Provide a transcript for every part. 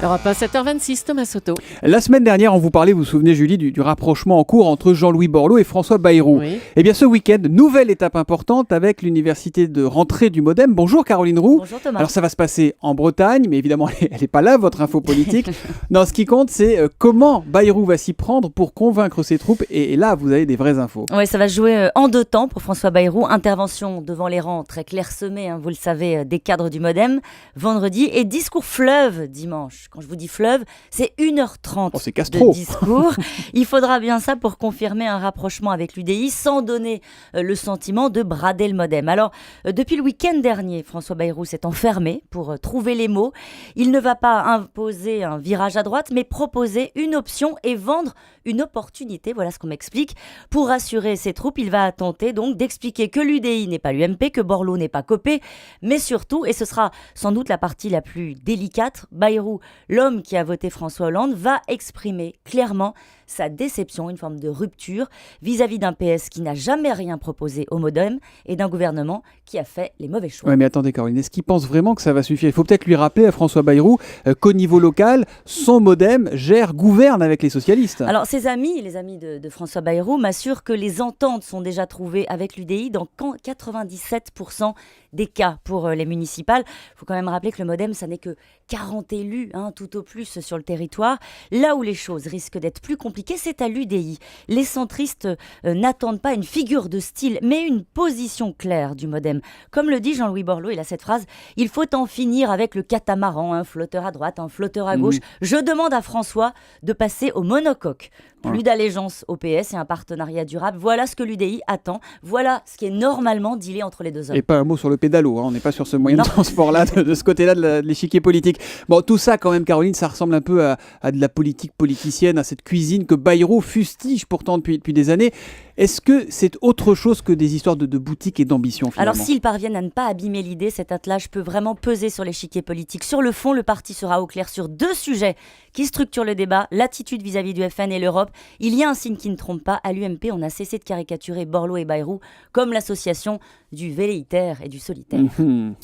Europe 1, 7h26, Thomas Soto. La semaine dernière, on vous parlait, vous vous souvenez Julie, du rapprochement en cours entre Jean-Louis Borloo et François Bayrou. Oui. Eh bien ce week-end, nouvelle étape importante avec l'université de rentrée du Modem. Bonjour Caroline Roux. Bonjour Thomas. Alors ça va se passer en Bretagne, mais évidemment elle n'est pas là, votre info politique. Non, ce qui compte c'est comment Bayrou va s'y prendre pour convaincre ses troupes. Et là, vous avez des vraies infos. Oui, ça va se jouer en deux temps pour François Bayrou. Intervention devant les rangs très clairsemée, vous le savez, des cadres du Modem, vendredi, et discours fleuve dimanche. Quand je vous dis fleuve, c'est 1h30 c'est Castro de discours. Il faudra bien ça pour confirmer un rapprochement avec l'UDI sans donner le sentiment de brader le Modem. Alors, depuis le week-end dernier, François Bayrou s'est enfermé pour trouver les mots. Il ne va pas imposer un virage à droite, mais proposer une option et vendre une opportunité. Voilà ce qu'on m'explique. Pour rassurer ses troupes, il va tenter donc d'expliquer que l'UDI n'est pas l'UMP, que Borloo n'est pas Copé, mais surtout, et ce sera sans doute la partie la plus délicate, Bayrou, l'homme qui a voté François Hollande, va exprimer clairement sa déception, une forme de rupture vis-à-vis d'un PS qui n'a jamais rien proposé au Modem et d'un gouvernement qui a fait les mauvais choix. Oui, mais attendez Caroline, est-ce qu'il pense vraiment que ça va suffire ? Il faut peut-être lui rappeler à François Bayrou qu'au niveau local, son Modem gouverne avec les socialistes. Alors ses amis, les amis de François Bayrou, m'assurent que les ententes sont déjà trouvées avec l'UDI dans 97% des cas pour les municipales. Il faut quand même rappeler que le Modem, ça n'est que 40 élus, tout au plus sur le territoire. Là où les choses risquent d'être plus compliquées, c'est à l'UDI. Les centristes n'attendent pas une figure de style, mais une position claire du Modem. Comme le dit Jean-Louis Borloo, il a cette phrase « Il faut en finir avec le catamaran, un flotteur à droite, un flotteur à gauche. Je demande à François de passer au monocoque. Plus d'allégeance au PS et un partenariat durable. Voilà ce que l'UDI attend. Voilà ce qui est normalement dealé entre les deux hommes. » Et pas un mot sur le pédalo, on n'est pas sur ce moyen de transport-là, de ce côté-là de l'échiquier politique. Bon, tout ça quand même, Caroline, ça ressemble un peu à de la politique politicienne, à cette cuisine que Bayrou fustige pourtant depuis des années. Est-ce que c'est autre chose que des histoires de boutique et d'ambition finalement ? Alors s'ils parviennent à ne pas abîmer l'idée, cet attelage peut vraiment peser sur l'échiquier politique. Sur le fond, le parti sera au clair sur deux sujets qui structurent le débat, l'attitude vis-à-vis du FN et l'Europe. Il y a un signe qui ne trompe pas. À l'UMP, on a cessé de caricaturer Borloo et Bayrou comme l'association du velléitaire et du solitaire.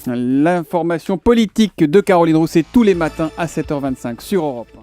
L'information politique de Caroline Roux, c'est tous les matins à 7h25 sur Europe 1.